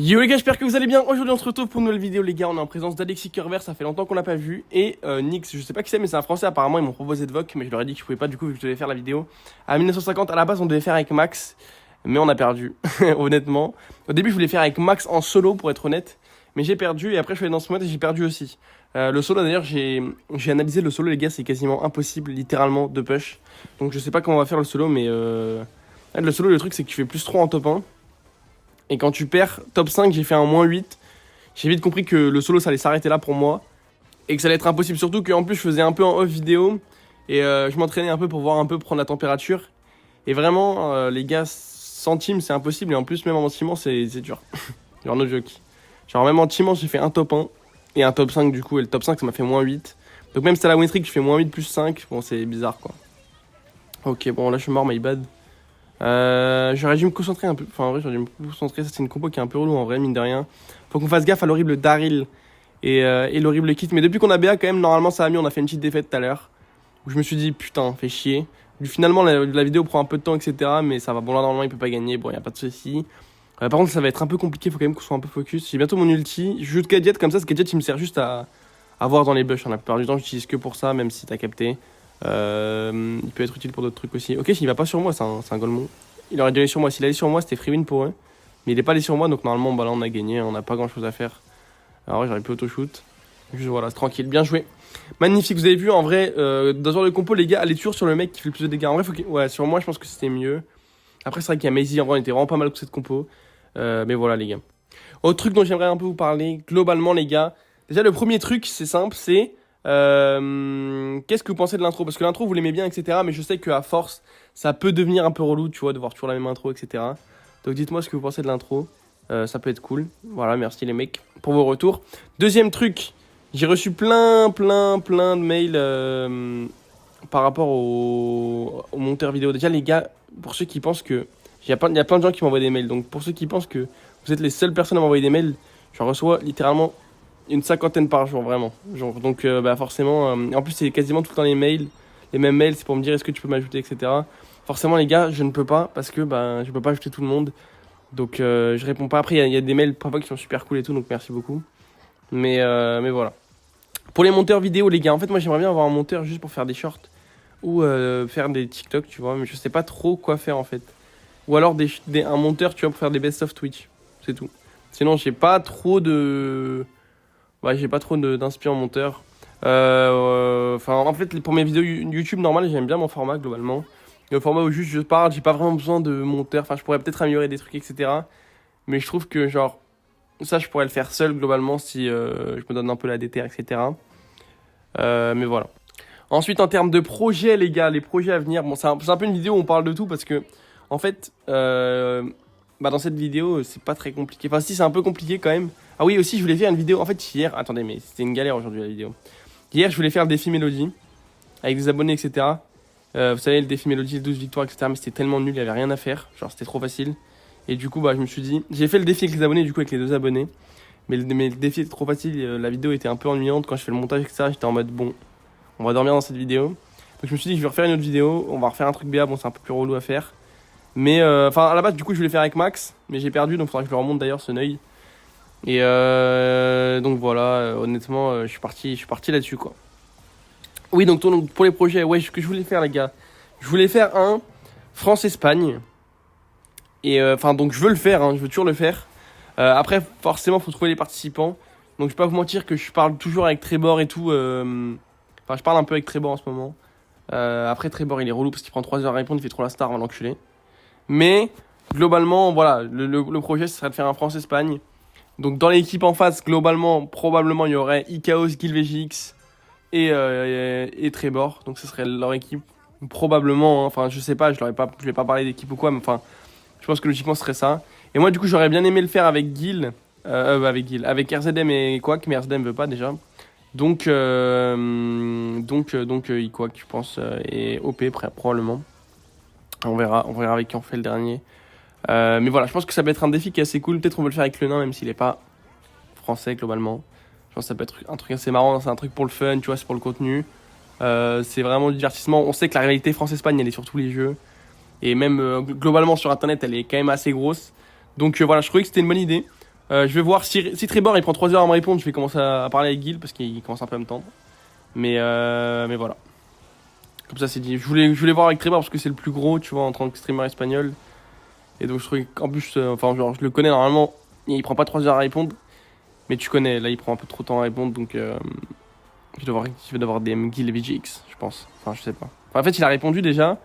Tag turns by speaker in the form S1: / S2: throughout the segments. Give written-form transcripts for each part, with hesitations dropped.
S1: Yo les gars, j'espère que vous allez bien. Aujourd'hui on se retrouve pour une nouvelle vidéo les gars. On est en présence d'Alexis Kerber, ça fait longtemps qu'on l'a pas vu. Et Nix, je sais pas qui c'est mais c'est un français apparemment, ils m'ont proposé de VOC. Mais je leur ai dit que je pouvais pas du coup, je devais faire la vidéo à 1950. À la base on devait faire avec Max, mais on a perdu, honnêtement. Au début je voulais faire avec Max en solo pour être honnête. Mais j'ai perdu et après je suis allé dans ce mode et j'ai perdu aussi. Le solo d'ailleurs, j'ai analysé le solo les gars, c'est quasiment impossible littéralement de push. Donc je sais pas comment on va faire le solo mais le solo le truc c'est que tu fais plus 3 en top 1. Et quand tu perds top 5, j'ai fait un -8. J'ai vite compris que le solo ça allait s'arrêter là pour moi. Et que ça allait être impossible. Surtout qu'en plus je faisais un peu en off vidéo. Et je m'entraînais un peu pour voir un peu prendre la température. Et vraiment les gars, sans team c'est impossible. Et en plus même en teamant c'est dur. Genre no joke. Genre même en teamant j'ai fait un top 1 et un top 5 du coup. Et le top 5 ça m'a fait -8. Donc même si t'as la win streak je fais -8 plus 5. Bon c'est bizarre quoi. Ok bon là je suis mort my bad. J'aurais dû me concentrer un peu. Enfin, en vrai, j'aurais dû me concentrer. Ça, c'est une compo qui est un peu relou en vrai, mine de rien. Faut qu'on fasse gaffe à l'horrible Daryl et l'horrible Kit. Mais depuis qu'on a BA, quand même, normalement, ça va mieux. On a fait une petite défaite tout à l'heure où je me suis dit, putain, fait chier. Finalement, la vidéo prend un peu de temps, etc. Mais ça va. Bon, là, normalement, il peut pas gagner. Bon, y a pas de souci. Par contre, ça va être un peu compliqué. Faut quand même qu'on soit un peu focus. J'ai bientôt mon ulti. Je joue de gadget comme ça. Ce gadget, il me sert juste à voir dans les bush. La plupart du temps, j'utilise que pour ça, même si t'as capté. Il peut être utile pour d'autres trucs aussi. Ok, il va pas sur moi, c'est un golemon. Il aurait dû aller sur moi. S'il allait sur moi, c'était free win pour eux. Mais il est pas allé sur moi, donc normalement, bah là, on a gagné. On n'a pas grand chose à faire. Alors, j'aurais pu auto-shoot. Juste voilà, c'est tranquille. Bien joué. Magnifique. Vous avez vu, en vrai, dans ce genre de compo, les gars, allez toujours sur le mec qui fait le plus de dégâts. En vrai, ouais, sur moi, je pense que c'était mieux. Après, c'est vrai qu'il y a Maisy. En vrai, on était vraiment pas mal avec cette compo. Mais voilà, les gars. Autre truc dont j'aimerais un peu vous parler, globalement, les gars. Déjà, le premier truc, c'est simple, c'est. Qu'est-ce que vous pensez de l'intro? Parce que l'intro vous l'aimez bien etc, mais je sais qu'à force ça peut devenir un peu relou, tu vois, de voir toujours la même intro etc. Donc dites-moi ce que vous pensez de l'intro, ça peut être cool. Voilà, merci les mecs pour vos retours. Deuxième truc, j'ai reçu plein de mails par rapport au monteur vidéo. Déjà les gars, pour ceux qui pensent que il y a plein de gens qui m'envoient des mails, donc pour ceux qui pensent que vous êtes les seules personnes à m'envoyer des mails, j'en reçois littéralement une 50aine par jour, vraiment. Genre, donc, bah, forcément, en plus, c'est quasiment tout le temps les mails. Les mêmes mails, c'est pour me dire est-ce que tu peux m'ajouter, etc. Forcément, les gars, je ne peux pas parce que bah, je peux pas ajouter tout le monde. Donc, je réponds pas. Après, il y a des mails parfois qui sont super cool et tout, donc merci beaucoup. Mais voilà. Pour les monteurs vidéo, les gars, en fait, moi, j'aimerais bien avoir un monteur juste pour faire des shorts ou faire des TikTok, tu vois. Mais je sais pas trop quoi faire, en fait. Ou alors un monteur, tu vois, pour faire des best-of Twitch. C'est tout. Sinon, j'ai pas trop de. Ouais, j'ai pas trop d'inspire en monteur. Enfin, en fait, pour mes vidéos YouTube normales, j'aime bien mon format globalement. Le format où juste je parle, j'ai pas vraiment besoin de monteur. Enfin, je pourrais peut-être améliorer des trucs, etc. Mais je trouve que, genre, ça, je pourrais le faire seul globalement si je me donne un peu la déterre, etc. Mais voilà. Ensuite, en termes de projets, les gars, les projets à venir. Bon, c'est un peu une vidéo où on parle de tout parce que, en fait, bah, dans cette vidéo, c'est pas très compliqué. Enfin, si, c'est un peu compliqué quand même. Ah oui, aussi, je voulais faire une vidéo. En fait, hier, attendez, mais c'était une galère aujourd'hui la vidéo. Hier, je voulais faire le défi Mélodie avec des abonnés, etc. Vous savez, le défi Mélodie, 12 victoires, etc. Mais c'était tellement nul, il y avait rien à faire. Genre, c'était trop facile. Et du coup, bah, je me suis dit, j'ai fait le défi avec les abonnés, du coup, avec les 2 abonnés. Mais le défi était trop facile. La vidéo était un peu ennuyante. Quand je fais le montage, etc., j'étais en mode, bon, on va dormir dans cette vidéo. Donc, je me suis dit, je vais refaire une autre vidéo. On va refaire un truc BA. Bon, c'est un peu plus relou à faire. Mais, enfin, à la base, du coup, je voulais faire avec Max. Mais j'ai perdu, donc il faudra que je le remonte d'ailleurs, ce neuil. Et donc voilà, honnêtement, je suis parti là-dessus quoi. Oui, donc pour les projets, ouais, ce que je voulais faire les gars, je voulais faire un France-Espagne. Et enfin, donc je veux le faire, hein, je veux toujours le faire. Après, forcément, faut trouver les participants. Donc je vais pas vous mentir que je parle toujours avec Trébor et tout. Enfin, je parle un peu avec Trébor en ce moment. Après, Trébor, il est relou parce qu'il prend 3 heures à répondre, il fait trop la star, on va l'enculer. Mais globalement, voilà, le projet, ce serait de faire un France-Espagne. Donc dans l'équipe en face, globalement, probablement il y aurait Ikaos, GilVGX et Trébor. Donc ce serait leur équipe. Probablement, hein. Enfin je sais pas, je vais pas parler d'équipe ou quoi, mais enfin je pense que logiquement ce serait ça. Et moi du coup j'aurais bien aimé le faire avec avec RZM et Quack, mais RZM veut pas déjà. Donc Iquack je pense, et OP probablement. On verra avec qui on fait le dernier. Mais voilà, je pense que ça peut être un défi qui est assez cool. Peut-être on peut le faire avec le nain, même s'il est pas français globalement. Je pense que ça peut être un truc assez marrant. C'est un truc pour le fun, tu vois, c'est pour le contenu. C'est vraiment du divertissement. On sait que la réalité France-Espagne, elle est sur tous les jeux. Et même globalement sur internet, elle est quand même assez grosse. Donc voilà, je trouvais que c'était une bonne idée. Je vais voir si Trébor il prend 3 heures à me répondre, je vais commencer à parler avec Guil parce qu'il commence un peu à me tendre. Mais voilà. Comme ça c'est dit. Je voulais voir avec Trébor parce que c'est le plus gros, tu vois, en tant que streamer espagnol. Et donc je trouvais qu'en plus, enfin genre je le connais normalement, il prend pas 3 heures à répondre. Mais tu connais, là il prend un peu trop de temps à répondre donc je vais devoir DM Guil et VGX, je pense. Enfin je sais pas. Enfin, en fait il a répondu déjà.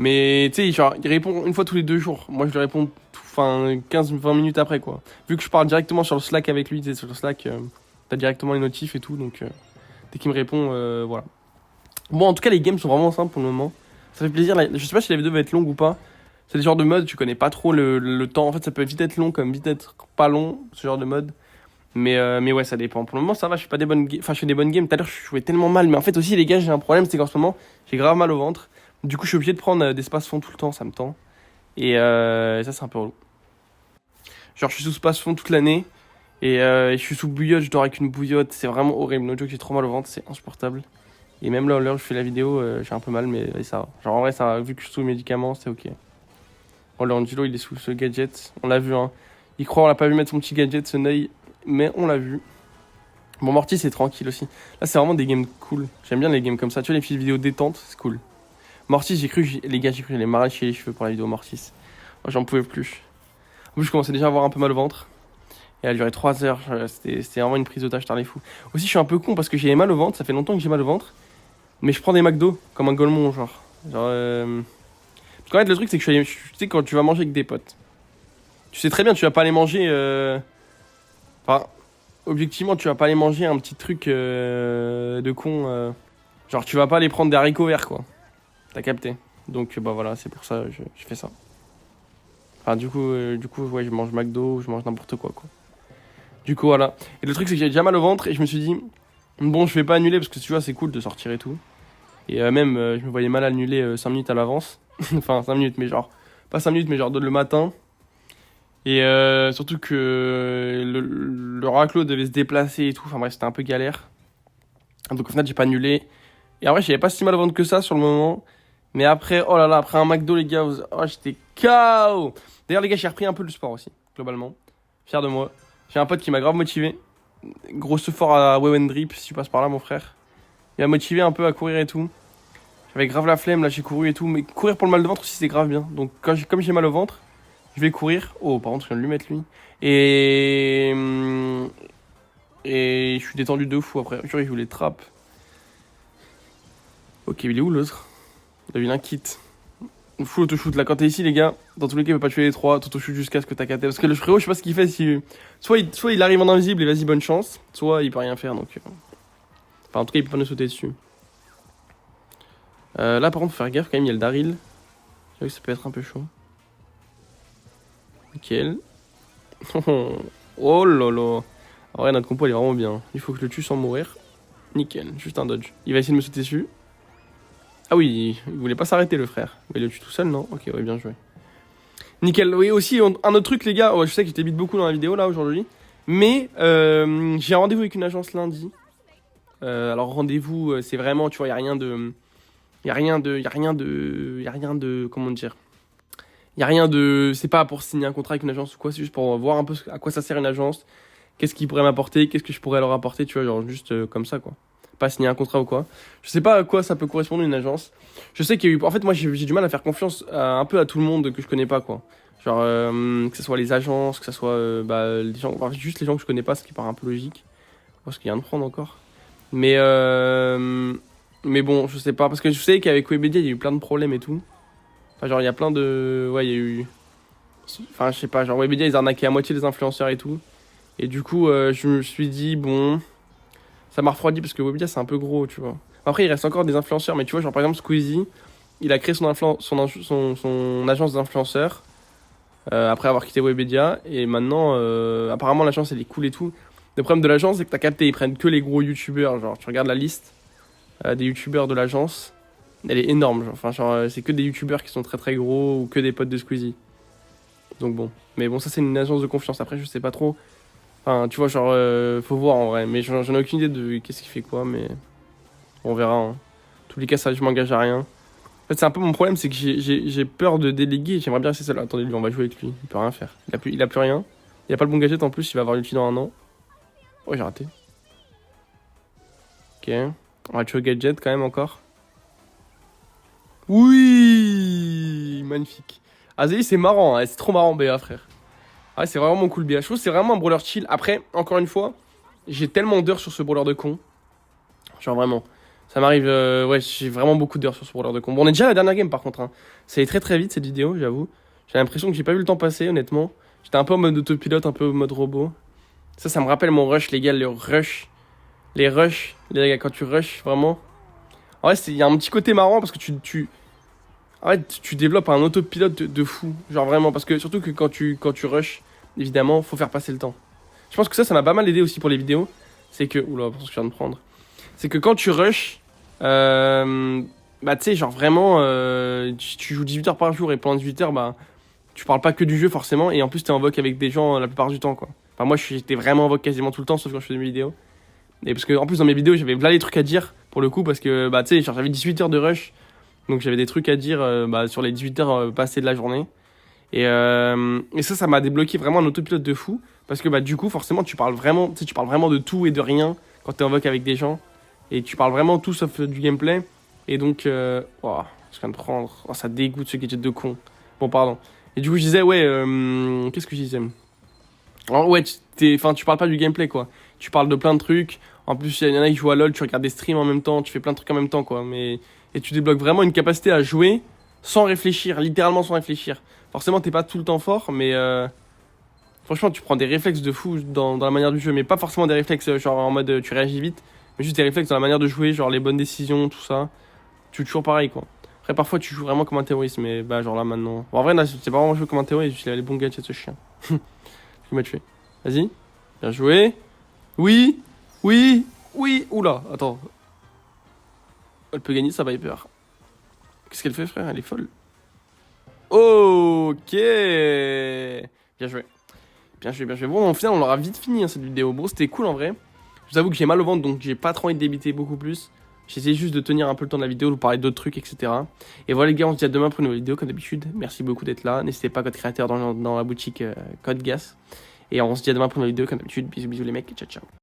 S1: Mais tu sais, genre, il répond une fois tous les 2 jours. Moi, je lui réponds 15-20 minutes après, quoi. Vu que je parle directement sur le Slack avec lui, tu sais, sur le Slack, t'as directement les notifs et tout, donc dès qu'il me répond, voilà. Bon, en tout cas, les games sont vraiment simples pour le moment. Ça fait plaisir. Je sais pas si la vidéo va être longue ou pas. C'est des genres de modes, tu connais pas trop le temps. En fait, ça peut vite être long comme vite être pas long, ce genre de mode. Mais ouais, ça dépend. Pour le moment, ça va, je fais pas des bonnes games. Enfin, je fais des bonnes games. Tout à l'heure, je jouais tellement mal. Mais en fait, aussi, les gars, j'ai un problème, c'est qu'en ce moment, j'ai grave mal au ventre. Du coup, je suis obligé de prendre des space-fonds tout le temps, ça me tend. Et ça, c'est un peu relou. Genre, je suis sous space-fond toute l'année. Et je suis sous bouillotte, je dors avec une bouillotte. C'est vraiment horrible. No joke, j'ai trop mal au ventre, c'est insupportable. Et même là, à l'heure où je fais la vidéo, j'ai un peu mal, mais ça va. Genre, en vrai, ça va. Vu que je suis sous médicaments, c'est ok. Bon, le Angelo, il est sous ce gadget. On l'a vu, hein. Il croit, on l'a pas vu mettre son petit gadget, ce Neuil. Mais on l'a vu. Bon, Morty, c'est tranquille aussi. Là, c'est vraiment des games cool. J'aime bien les games comme ça. Tu vois, les petites vidéos détente, c'est cool. Mortis, les gars, j'ai cru que j'allais m'arracher les cheveux pour la vidéo Mortis. Moi, j'en pouvais plus. En plus, je commençais déjà à avoir un peu mal au ventre. Et elle a duré 3 heures. C'était vraiment une prise d'otage, t'as les fous. Aussi, je suis un peu con parce que j'ai mal au ventre. Ça fait longtemps que j'ai mal au ventre. Mais je prends des McDo comme un golemon, genre. Parce qu'en fait, le truc, c'est que tu sais, quand tu vas manger avec des potes, tu sais très bien, tu vas pas aller manger. Enfin, objectivement, tu vas pas aller manger un petit truc de con. Genre, tu vas pas aller prendre des haricots verts, quoi. T'as capté. Donc bah voilà, c'est pour ça que je fais ça. Enfin du coup ouais, je mange McDo, je mange n'importe quoi. Du coup voilà. Et le truc c'est que j'avais déjà mal au ventre et je me suis dit bon je vais pas annuler parce que tu vois c'est cool de sortir et tout. Et même je me voyais mal annuler 5 minutes à l'avance. Enfin 5 minutes mais genre pas 5 minutes mais genre le matin. Et surtout que le raclo devait se déplacer et tout. Enfin bref c'était un peu galère. Donc au final j'ai pas annulé. Et en vrai j'avais pas si mal au ventre que ça sur le moment. Mais après, oh là là, après un McDo, les gars, oh, j'étais KO. D'ailleurs, les gars, j'ai repris un peu le sport aussi, globalement. Fier de moi. J'ai un pote qui m'a grave motivé. Gros effort à Wewendrip, si tu passes par là, mon frère. Il m'a motivé un peu à courir et tout. J'avais grave la flemme, là, j'ai couru et tout. Mais courir pour le mal de ventre aussi, c'est grave bien. Donc, comme j'ai mal au ventre, je vais courir. Oh, par contre, je viens de lui mettre lui. Et je suis détendu de fou après. Je joue les trappes. Ok, il est où l'autre? Il a eu un kit. Full auto-shoot là, quand t'es ici les gars, dans tous les cas il peut pas tuer les 3, t'auto-shoot jusqu'à ce que t'as capté. Parce que le frérot je sais pas ce qu'il fait si... Soit il arrive en invisible et vas-y bonne chance, soit il peut rien faire donc... Enfin en tout cas il peut pas nous sauter dessus. Là par contre faut faire gaffe quand même, il y a le Daryl. J'avoue que ça peut être un peu chaud. Nickel. Oh lolo. En vrai notre compo elle est vraiment bien. Il faut que je le tue sans mourir. Nickel, juste un dodge. Il va essayer de me sauter dessus. Ah oui, il voulait pas s'arrêter le frère. Mais il le tue tout seul, non? Ok, ouais, bien joué. Nickel. Oui, aussi, un autre truc, les gars. Ouais, je sais que je t'ébite beaucoup dans la vidéo là aujourd'hui. Mais j'ai un rendez-vous avec une agence lundi. Alors, rendez-vous, c'est vraiment, tu vois, il n'y a rien de. Il n'y a rien de. Il n'y a rien de. Il n'y a rien de. Comment dire? Il n'y a rien de. C'est pas pour signer un contrat avec une agence ou quoi. C'est juste pour voir un peu à quoi ça sert une agence. Qu'est-ce qu'ils pourraient m'apporter. Qu'est-ce que je pourrais leur apporter, tu vois, genre juste comme ça, quoi. Pas signer un contrat ou quoi. Je sais pas à quoi ça peut correspondre une agence. Je sais qu'il y a eu... En fait, moi, j'ai du mal à faire confiance un peu à tout le monde que je connais pas, quoi. Genre, que ce soit les agences, que ce soit les gens... Enfin, juste les gens que je connais pas, ce qui paraît un peu logique. Parce qu'il y a un de prendre encore. Mais bon, je sais pas. Parce que je sais qu'avec Webedia, il y a eu plein de problèmes et tout. Enfin, genre, il y a plein de... Ouais, il y a eu... Enfin, je sais pas. Genre, Webedia, ils arnaquaient à moitié les influenceurs et tout. Et du coup, je me suis dit, bon... Ça m'a refroidi parce que Webedia c'est un peu gros, tu vois. Après, il reste encore des influenceurs, mais tu vois, genre par exemple Squeezie, il a créé son agence d'influenceurs après avoir quitté Webedia. Et maintenant, apparemment, l'agence elle est cool et tout. Le problème de l'agence, c'est que t'as capté, ils prennent que les gros youtubeurs. Genre, tu regardes la liste des youtubeurs de l'agence, elle est énorme. Genre, enfin, genre, c'est que des youtubeurs qui sont très très gros ou que des potes de Squeezie. Donc bon. Mais bon, ça c'est une agence de confiance. Après, je sais pas trop. Enfin, tu vois, genre, faut voir en vrai. Mais j'en ai aucune idée de qu'est-ce qu'il fait quoi, mais on verra. Hein. En tous les cas, ça, je m'engage à rien. En fait, c'est un peu mon problème, c'est que j'ai peur de déléguer. J'aimerais bien rester seul. Attendez, lui, on va jouer avec lui. Il peut rien faire. Il a plus rien. Il a pas le bon gadget en plus, il va avoir l'ulti dans un an. Oh, j'ai raté. Ok. On va tuer le gadget quand même encore. Oui, magnifique. Azali, c'est marrant, hein. C'est trop marrant, BA, frère. Ouais, c'est vraiment cool, BA. Je trouve que c'est vraiment un brawler chill. Après, encore une fois, j'ai tellement d'heures sur ce brawler de con. Genre vraiment. Ça m'arrive, ouais, j'ai vraiment beaucoup d'heures sur ce brawler de con. Bon, on est déjà à la dernière game par contre, hein. Ça allait très très vite cette vidéo, j'avoue. J'ai l'impression que j'ai pas vu le temps passer, honnêtement. J'étais un peu en mode autopilote, un peu en mode robot. Ça me rappelle mon rush, les gars, le rush. Les rushs, les gars, quand tu rush, vraiment. En vrai, il y a un petit côté marrant parce que en fait, tu développes un autopilote de fou. Genre vraiment, parce que surtout que quand tu rush, évidemment, faut faire passer le temps. Je pense que ça m'a pas mal aidé aussi pour les vidéos. C'est que, oula, parce que je viens de prendre. C'est que quand tu rush, bah tu sais, genre vraiment, tu joues 18 heures par jour et pendant 18 heures, bah tu parles pas que du jeu forcément. Et en plus, t'es en voc avec des gens la plupart du temps, quoi. Enfin, moi, j'étais vraiment en voc quasiment tout le temps, sauf quand je faisais mes vidéos. Et parce que en plus, dans mes vidéos, j'avais plein les trucs à dire pour le coup, parce que bah tu sais, genre, j'avais 18 heures de rush. Donc j'avais des trucs à dire bah, sur les 18 heures passées de la journée. Et ça m'a débloqué vraiment un autopilote de fou. Parce que bah, du coup, forcément, tu parles vraiment de tout et de rien quand t'es en voc avec des gens. Et tu parles vraiment tout sauf du gameplay. Et donc, oh, je viens de prendre. Oh, ça dégoûte ce gadget de con. Bon, pardon. Et du coup, je disais, ouais, qu'est-ce que je disais? Alors, ouais, tu parles pas du gameplay, quoi. Tu parles de plein de trucs. En plus, il y en a qui jouent à LoL, tu regardes des streams en même temps, tu fais plein de trucs en même temps, quoi. Et tu débloques vraiment une capacité à jouer sans réfléchir, littéralement sans réfléchir. Forcément, t'es pas tout le temps fort, mais franchement, tu prends des réflexes de fou dans la manière du jeu. Mais pas forcément des réflexes genre en mode tu réagis vite, mais juste des réflexes dans la manière de jouer, genre les bonnes décisions, tout ça. Tu es toujours pareil, quoi. Après, parfois, tu joues vraiment comme un terroriste, mais bah, genre là maintenant. Bon, en vrai, là, c'est pas vraiment jouer comme un terroriste, il a les bons gadgets, ce chien. Il m'a tué. Vas-y. Bien joué. Oui. Oui. Oui. Oula, attends. Elle peut gagner sa Viper. Qu'est-ce qu'elle fait, frère? Elle est folle. Ok. Bien joué. Bien joué, bien joué. Bon, au final, on l'aura vite fini, hein, cette vidéo. Bon, c'était cool en vrai. Je vous avoue que j'ai mal au ventre, donc j'ai pas trop envie de débiter beaucoup plus. J'essaie juste de tenir un peu le temps de la vidéo, de vous parler d'autres trucs, etc. Et voilà les gars, on se dit à demain pour une nouvelle vidéo comme d'habitude. Merci beaucoup d'être là. N'hésitez pas, code créateur dans la boutique Code Gas. Et on se dit à demain pour une nouvelle vidéo comme d'habitude. Bisous bisous les mecs et ciao ciao.